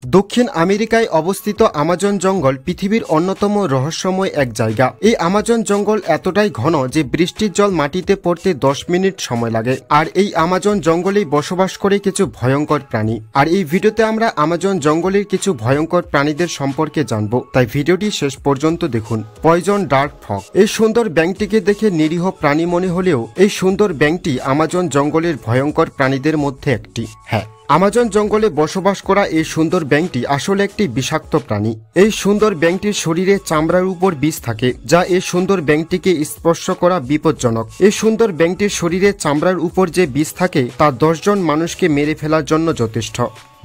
দক্ষিণ আমেরিকায় অবস্থিত আমাজন জঙ্গল পৃথিবীর অন্যতম রহস্যময় এক জায়গা। এই আমাজন জঙ্গল এতটাই ঘন যে বৃষ্টির জল মাটিতে পড়তে 10 মিনিট সময় লাগে। আর এই আমাজন জঙ্গলেই বসবাস করে কিছু ভয়ঙ্কর প্রাণী। আর এই ভিডিওতে আমরা আমাজন জঙ্গলের কিছু ভয়ঙ্কর প্রাণীদের সম্পর্কে জানব, তাই ভিডিওটি শেষ পর্যন্ত দেখুন। Poison dark Fox. এই সুন্দর ব্যাঙটিকে দেখে নিরীহ প্রাণী মনে হলেও এই সুন্দর ব্যাঙটি আমাজন জঙ্গলের ভয়ঙ্কর প্রাণীদের মধ্যে একটি। হ্যাঁ, আমাজন জঙ্গলে বসবাস করা এই সুন্দর ব্যাঙটি আসলে একটি বিষাক্ত প্রাণী। এই সুন্দর ব্যাঙটির শরীরে চামড়ার উপর বিষ থাকে, যা এই সুন্দর ব্যাঙটিকে স্পর্শ করা বিপজ্জনক। এই সুন্দর ব্যাঙটির শরীরে চামড়ার উপর যে বিষ থাকে তা 10 জন মানুষকে মেরে ফেলার জন্য যথেষ্ট।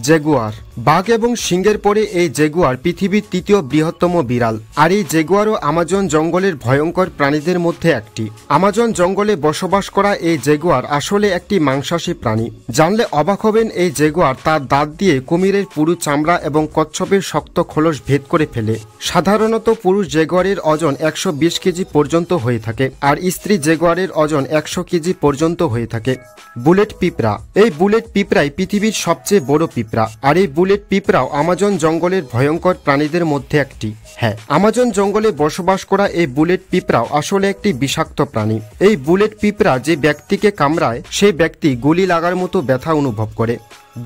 জেগুয়ার। বাঘ এবং সিংহের পরে এই জেগুয়ার পৃথিবীর তৃতীয় বৃহত্তম বিড়াল। আর এই জেগুয়ারও আমাজন জঙ্গলের ভয়ঙ্কর প্রাণীদের মধ্যে একটি। আমাজন জঙ্গলে বসবাস করা এই জেগুয়ার আসলে একটি মাংসাশী প্রাণী। জানলে অবাক হবেন, এই জেগুয়ার তার দাঁত দিয়ে কুমিরের পুরু চামড়া এবং কচ্ছপের শক্ত খোলস ভেদ করে ফেলে। সাধারণত পুরুষ জেগুয়ারের ওজন 120 কেজি পর্যন্ত হয়ে থাকে, আর স্ত্রী জেগুয়ারের ওজন 100 কেজি পর্যন্ত হয়ে থাকে। বুলেট পিঁপড়া। এই বুলেট পিঁপড়াই পৃথিবীর সবচেয়ে বড় পিঁপড়া। আর এই বুলেট পিঁপড়াও আমাজন জঙ্গলের ভয়ঙ্কর প্রাণীদের মধ্যে একটি। হ্যাঁ, আমাজন জঙ্গলে বসবাস করা এই বুলেট পিঁপড়াও আসলে একটি বিষাক্ত প্রাণী। এই বুলেট পিঁপড়া যে ব্যক্তিকে কামড়ায় সেই ব্যক্তি গুলি লাগার মতো ব্যথা অনুভব করে।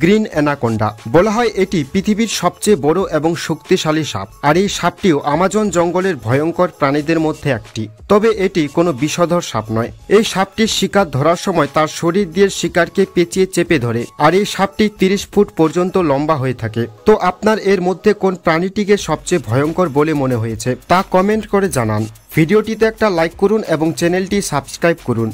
Green anaconda. বলা হয় এটি পৃথিবীর সবচেয়ে বড় এবং শক্তিশালী সাপ। আর এই সাপটিও আমাজন জঙ্গলের ভয়ঙ্কর প্রাণীদের মধ্যে একটি। তবে এটি কোনো বিষধর সাপ নয়। এই সাপটির শিকার ধরার সময় তার শরীর দিয়ে শিকারকে পেঁচিয়ে চেপে ধরে। আর এই সাপটি 30 ফুট পর্যন্ত লম্বা হয়ে থাকে। তো আপনার এর মধ্যে কোন প্রাণীটিকে সবচেয়ে ভয়ঙ্কর বলে মনে হয়েছে তা কমেন্ট করে জানান। ভিডিওটিতে একটা লাইক করুন এবং চ্যানেলটি সাবস্ক্রাইব করুন।